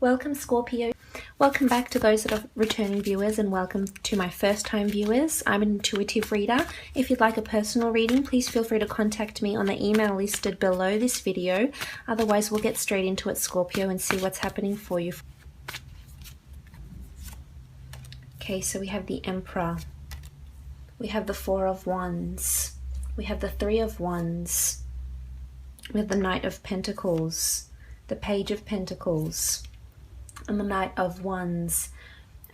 Welcome Scorpio. Welcome back to those that are returning viewers, and welcome to my first time viewers. I'm an intuitive reader. If you'd like a personal reading, please feel free to contact me on the email listed below this video. Otherwise, we'll get straight into it, Scorpio, and see what's happening for you. Okay, so we have the Emperor. We have the Four of Wands. We have the Three of Wands. We have the Knight of Pentacles, the Page of Pentacles, and the Knight of Wands.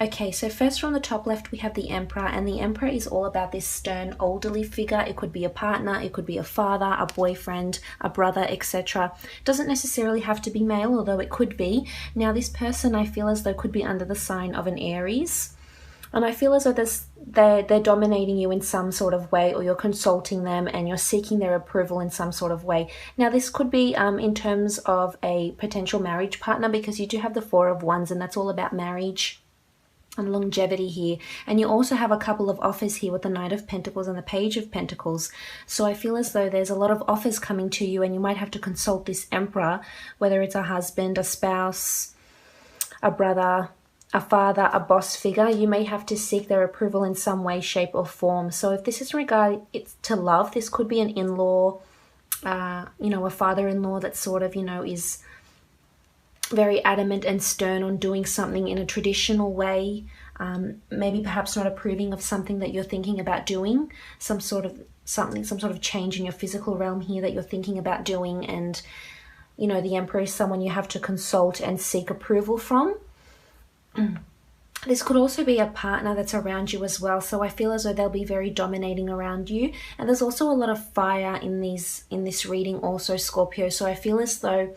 Okay, so first from the top left we have the Emperor, and the Emperor is all about this stern elderly figure. It could be a partner, it could be a father, a boyfriend, a brother, etc. Doesn't necessarily have to be male, although it could be. Now this person, I feel as though, could be under the sign of an Aries, and I feel as though they're dominating you in some sort of way, or you're consulting them and you're seeking their approval in some sort of way. Now this could be in terms of a potential marriage partner, because you do have the Four of Wands, and that's all about marriage and longevity here. And you also have a couple of offers here with the Knight of Pentacles and the Page of Pentacles. So I feel as though there's a lot of offers coming to you, and you might have to consult this Emperor, whether it's a husband, a spouse, a brother, a father, a boss figure. You may have to seek their approval in some way, shape or form. So if this is regarding to love, this could be an in-law, a father-in-law that sort of, is very adamant and stern on doing something in a traditional way. Maybe perhaps not approving of something that you're thinking about doing, some sort of change in your physical realm here that you're thinking about doing. And, the Emperor is someone you have to consult and seek approval from. This could also be a partner that's around you as well, so I feel as though they'll be very dominating around you. And there's also a lot of fire in this reading also, Scorpio, so I feel as though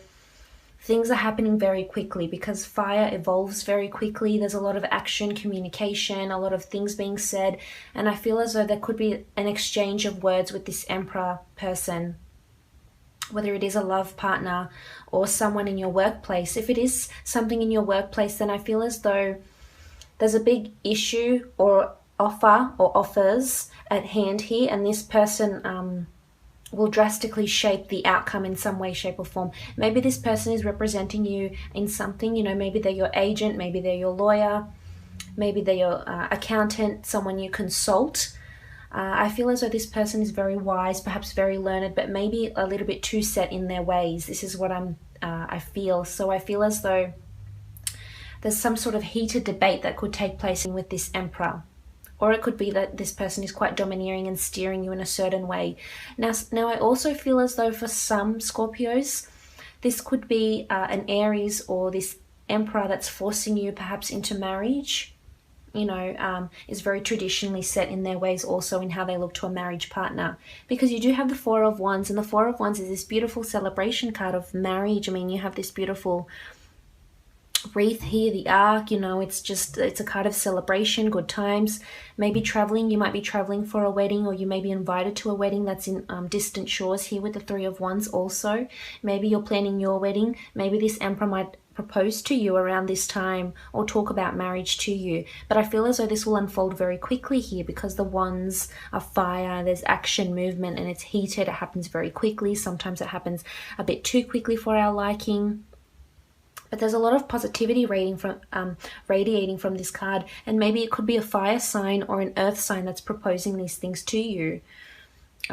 things are happening very quickly, because fire evolves very quickly. There's a lot of action, communication, a lot of things being said, and I feel as though there could be an exchange of words with this Emperor person, whether it is a love partner or someone in your workplace. If it is something in your workplace, then I feel as though there's a big issue or offer or offers at hand here, and this person will drastically shape the outcome in some way, shape or form. Maybe this person is representing you in something, maybe they're your agent, maybe they're your lawyer, maybe they're your accountant, someone you consult. I feel as though this person is very wise, perhaps very learned, but maybe a little bit too set in their ways. This is what I feel. So I feel as though there's some sort of heated debate that could take place with this Emperor. Or it could be that this person is quite domineering and steering you in a certain way. Now I also feel as though for some Scorpios, this could be an Aries or this Emperor that's forcing you perhaps into marriage. Is very traditionally set in their ways also in how they look to a marriage partner. Because you do have the Four of Wands, and the Four of Wands is this beautiful celebration card of marriage. I mean, you have this beautiful wreath here, the arc, it's a card of celebration, good times, maybe traveling. You might be traveling for a wedding, or you may be invited to a wedding that's in distant shores here with the Three of Wands also. Maybe you're planning your wedding. Maybe this Emperor might propose to you around this time or talk about marriage to you. But I feel as though this will unfold very quickly here, because the Wands are fire, there's action, movement, and it's heated. It happens very quickly. Sometimes it happens a bit too quickly for our liking. But there's a lot of positivity radiating from this card, and maybe it could be a fire sign or an earth sign that's proposing these things to you.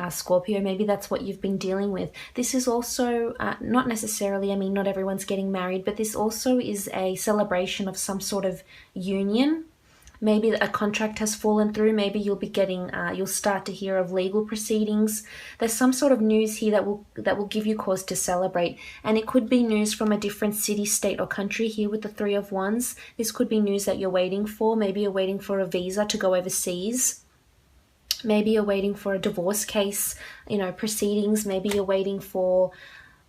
Scorpio, maybe that's what you've been dealing with. This is also not necessarily, not everyone's getting married, but this also is a celebration of some sort of union. Maybe a contract has fallen through. Maybe you'll be getting, you'll start to hear of legal proceedings. There's some sort of news here that will give you cause to celebrate. And it could be news from a different city, state or country here with the Three of Wands. This could be news that you're waiting for. Maybe you're waiting for a visa to go overseas. Maybe you're waiting for a divorce case, proceedings. Maybe you're waiting for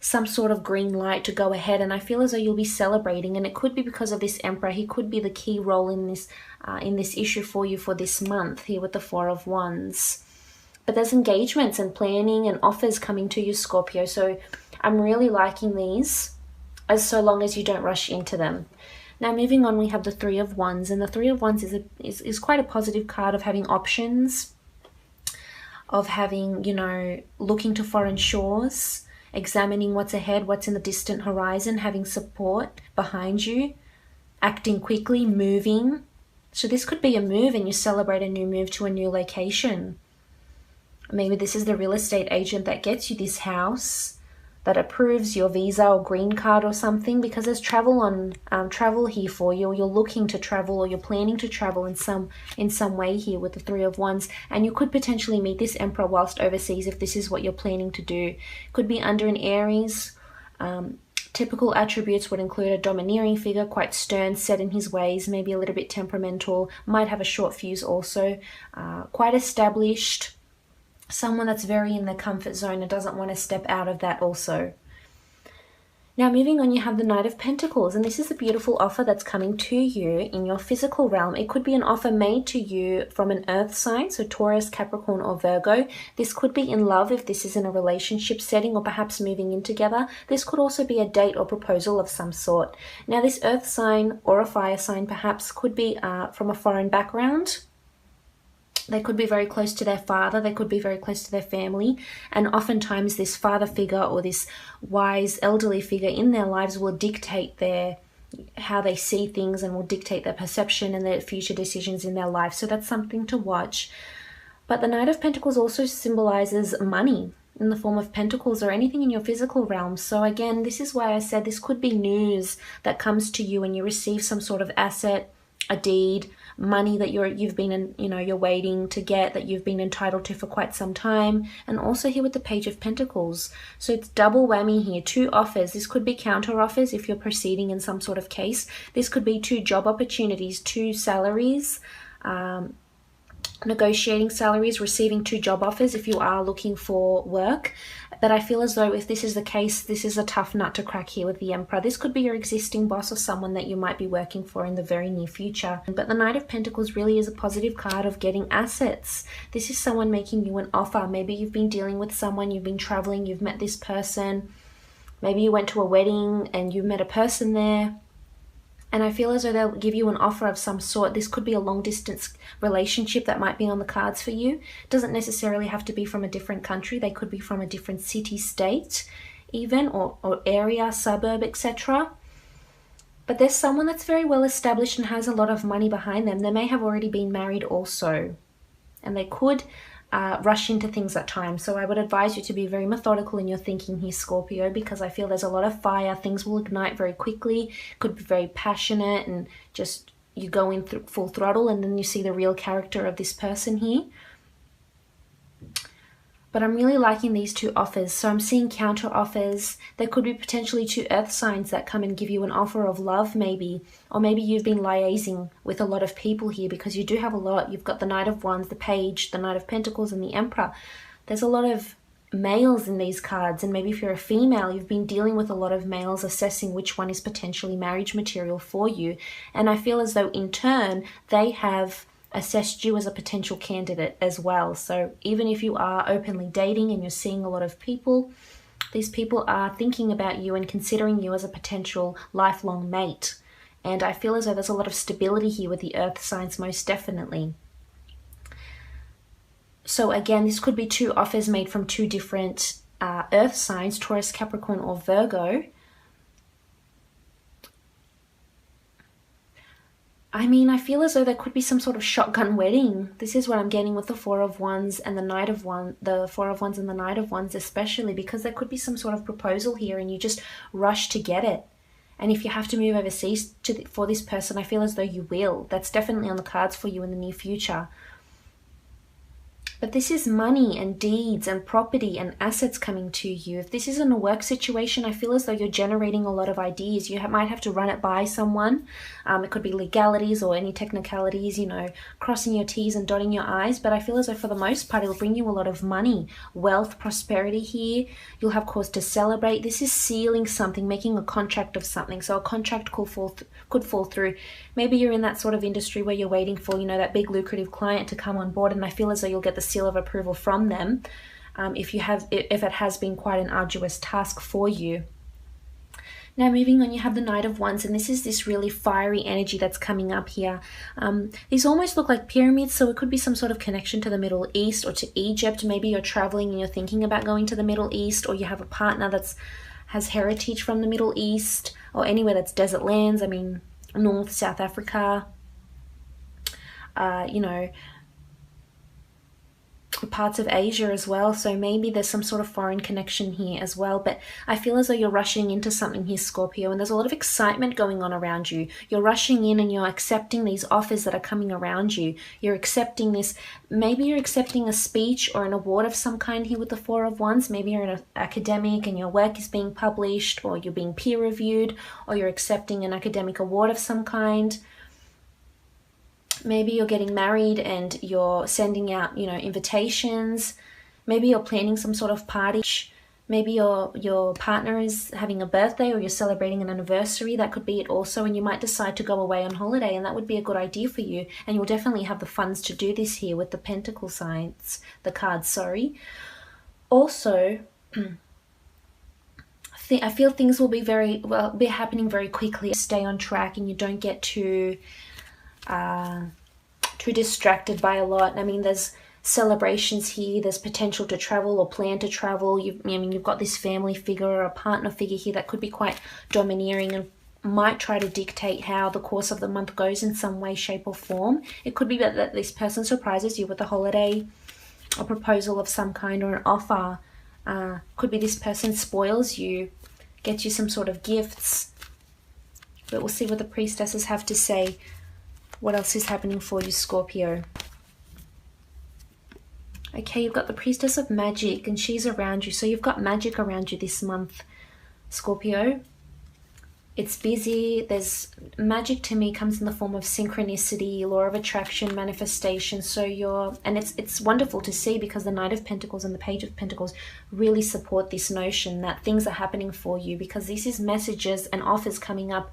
some sort of green light to go ahead, and I feel as though you'll be celebrating, and it could be because of this Emperor. He could be the key role in this issue for you for this month here with the Four of Wands. But there's engagements and planning and offers coming to you, Scorpio, so I'm really liking these, as so long as you don't rush into them. Now moving on, we have the Three of Wands, and the Three of Wands is quite a positive card of having options, of having, looking to foreign shores, examining what's ahead, what's in the distant horizon, having support behind you, acting quickly, moving. So this could be a move and you celebrate a new move to a new location. Maybe this is the real estate agent that gets you this house, that approves your visa or green card or something, because there's travel here for you, or you're looking to travel, or you're planning to travel in some way here with the Three of Wands, and you could potentially meet this Emperor whilst overseas if this is what you're planning to do. Could be under an Aries. Typical attributes would include a domineering figure, quite stern, set in his ways, maybe a little bit temperamental, might have a short fuse also, quite established, someone that's very in their comfort zone and doesn't want to step out of that also. Now moving on, you have the Knight of Pentacles, and this is a beautiful offer that's coming to you in your physical realm. It could be an offer made to you from an earth sign, so Taurus, Capricorn or Virgo. This could be in love if this is in a relationship setting, or perhaps moving in together. This could also be a date or proposal of some sort. Now this earth sign or a fire sign perhaps could be from a foreign background. They could be very close to their father, they could be very close to their family, and oftentimes this father figure or this wise elderly figure in their lives will dictate how they see things, and will dictate their perception and their future decisions in their life. So that's something to watch. But the Knight of Pentacles also symbolizes money in the form of pentacles or anything in your physical realm. So again, this is why I said this could be news that comes to you when you receive some sort of asset, a deed, money that you're waiting to get, that you've been entitled to for quite some time. And also here with the Page of Pentacles, so it's double whammy here. 2 offers. This could be counter offers if you're proceeding in some sort of case. This could be 2 job opportunities, 2 salaries, negotiating salaries, receiving 2 job offers if you are looking for work. But I feel as though if this is the case, this is a tough nut to crack here with the Emperor. This could be your existing boss or someone that you might be working for in the very near future. But the Knight of Pentacles really is a positive card of getting assets. This is someone making you an offer. Maybe you've been dealing with someone, you've been traveling, you've met this person. Maybe you went to a wedding and you met a person there. And I feel as though they'll give you an offer of some sort. This could be a long distance relationship that might be on the cards for you. It doesn't necessarily have to be from a different country. They could be from a different city, state even, or area, suburb, etc. But there's someone that's very well established and has a lot of money behind them. They may have already been married also. And they could rush into things at times. So I would advise you to be very methodical in your thinking here, Scorpio, because I feel there's a lot of fire. Things will ignite very quickly, could be very passionate, and just you go in full throttle, and then you see the real character of this person here. But I'm really liking these 2 offers. So I'm seeing counter offers. There could be potentially 2 earth signs that come and give you an offer of love maybe. Or maybe you've been liaising with a lot of people here, because you do have a lot. You've got the Knight of Wands, the Page, the Knight of Pentacles and the Emperor. There's a lot of males in these cards. And maybe if you're a female, you've been dealing with a lot of males, assessing which one is potentially marriage material for you. And I feel as though in turn, they have assessed you as a potential candidate as well. So even if you are openly dating and you're seeing a lot of people, these people are thinking about you and considering you as a potential lifelong mate. And I feel as though there's a lot of stability here with the earth signs, most definitely. So again, this could be 2 offers made from 2 different earth signs, Taurus, Capricorn or Virgo. I mean, I feel as though there could be some sort of shotgun wedding. This is what I'm getting with the 4 of Wands and the Knight of Wands, the 4 of Wands and the Knight of Wands especially, because there could be some sort of proposal here and you just rush to get it. And if you have to move overseas for this person, I feel as though you will. That's definitely on the cards for you in the near future. But this is money and deeds and property and assets coming to you. If this isn't a work situation, I feel as though you're generating a lot of ideas. You might have to run it by someone. It could be legalities or any technicalities, you know, crossing your T's and dotting your I's. But I feel as though for the most part, it'll bring you a lot of money, wealth, prosperity here. You'll have cause to celebrate. This is sealing something, making a contract of something. So a contract could fall through. Maybe you're in that sort of industry where you're waiting for, you know, that big lucrative client to come on board. And I feel as though you'll get the seal of approval from them if it has been quite an arduous task for you. Now moving on, you have the Knight of Wands, and this is this really fiery energy that's coming up here. These almost look like pyramids, so it could be some sort of connection to the Middle East or to Egypt. Maybe you're traveling and you're thinking about going to the Middle East, or you have a partner has heritage from the Middle East or anywhere that's desert lands. I mean, North, South Africa, you know, parts of Asia as well. So maybe there's some sort of foreign connection here as well. But I feel as though you're rushing into something here, Scorpio, and there's a lot of excitement going on around you. You're rushing in and you're accepting these offers that are coming around you. You're accepting this. Maybe you're accepting a speech or an award of some kind here with the Four of Wands. Maybe you're an academic and your work is being published, or you're being peer reviewed, or you're accepting an academic award of some kind. Maybe you're getting married and you're sending out, you know, invitations. Maybe you're planning some sort of party. Maybe your partner is having a birthday, or you're celebrating an anniversary. That could be it also. And you might decide to go away on holiday, and that would be a good idea for you. And you'll definitely have the funds to do this here with the Pentacle signs, the cards, sorry. Also, I feel things will be be happening very quickly. Stay on track and you don't get too distracted by a lot. I mean, there's celebrations here, there's potential to travel or plan to travel. You've got this family figure or a partner figure here that could be quite domineering and might try to dictate how the course of the month goes in some way, shape or form. It could be that this person surprises you with a holiday, a proposal of some kind, or an offer. Could be this person spoils you, gets you some sort of gifts. But we'll see what the priestesses have to say. What else is happening for you, Scorpio? Okay, you've got the Priestess of Magic, and she's around you. So you've got magic around you this month, Scorpio. It's busy. There's magic, to me, comes in the form of synchronicity, law of attraction, manifestation. So it's wonderful to see, because the Knight of Pentacles and the Page of Pentacles really support this notion that things are happening for you, because this is messages and offers coming up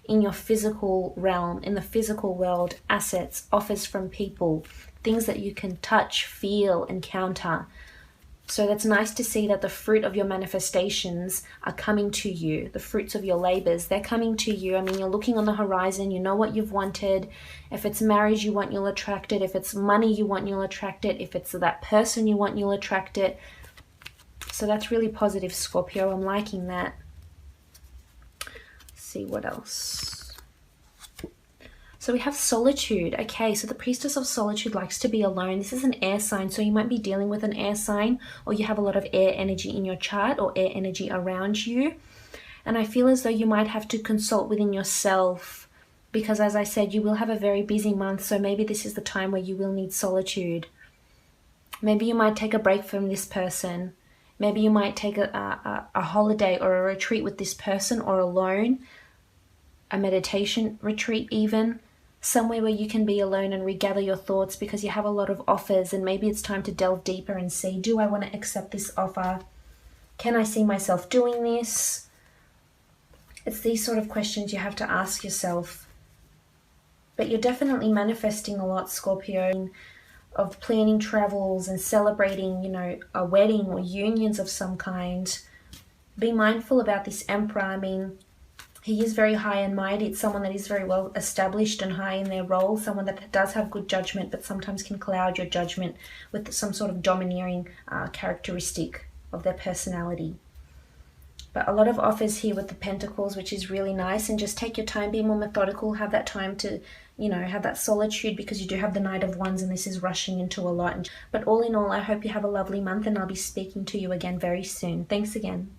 in your physical realm, in the physical world, assets, offers from people, things that you can touch, feel, encounter. So that's nice to see that the fruit of your manifestations are coming to you. The fruits of your labors, they're coming to you. I mean, you're looking on the horizon, you know what you've wanted. If it's marriage you want, you'll attract it. If it's money you want, you'll attract it. If it's that person you want, you'll attract it. So that's really positive, Scorpio. I'm liking that. See what else. So we have solitude. Okay, so the Priestess of Solitude likes to be alone. This is an air sign, so you might be dealing with an air sign, or you have a lot of air energy in your chart, or air energy around you. And I feel as though you might have to consult within yourself, because as I said, you will have a very busy month. So maybe this is the time where you will need solitude. Maybe you might take a break from this person. Maybe you might take a holiday or a retreat with this person, or alone, a meditation retreat even, somewhere where you can be alone and regather your thoughts, because you have a lot of offers, and maybe it's time to delve deeper and see, do I want to accept this offer? Can I see myself doing this? It's these sort of questions you have to ask yourself. But you're definitely manifesting a lot, Scorpio, of planning travels and celebrating, you know, a wedding or unions of some kind. Be mindful about this Emperor. I mean, he is very high and mighty. It's someone that is very well established and high in their role, someone that does have good judgment, but sometimes can cloud your judgment with some sort of domineering characteristic of their personality. But a lot of offers here with the Pentacles, which is really nice. And just take your time, be more methodical, have that time to, you know, have that solitude, because you do have the Knight of Wands and this is rushing into a lot. But all in all, I hope you have a lovely month, and I'll be speaking to you again very soon. Thanks again.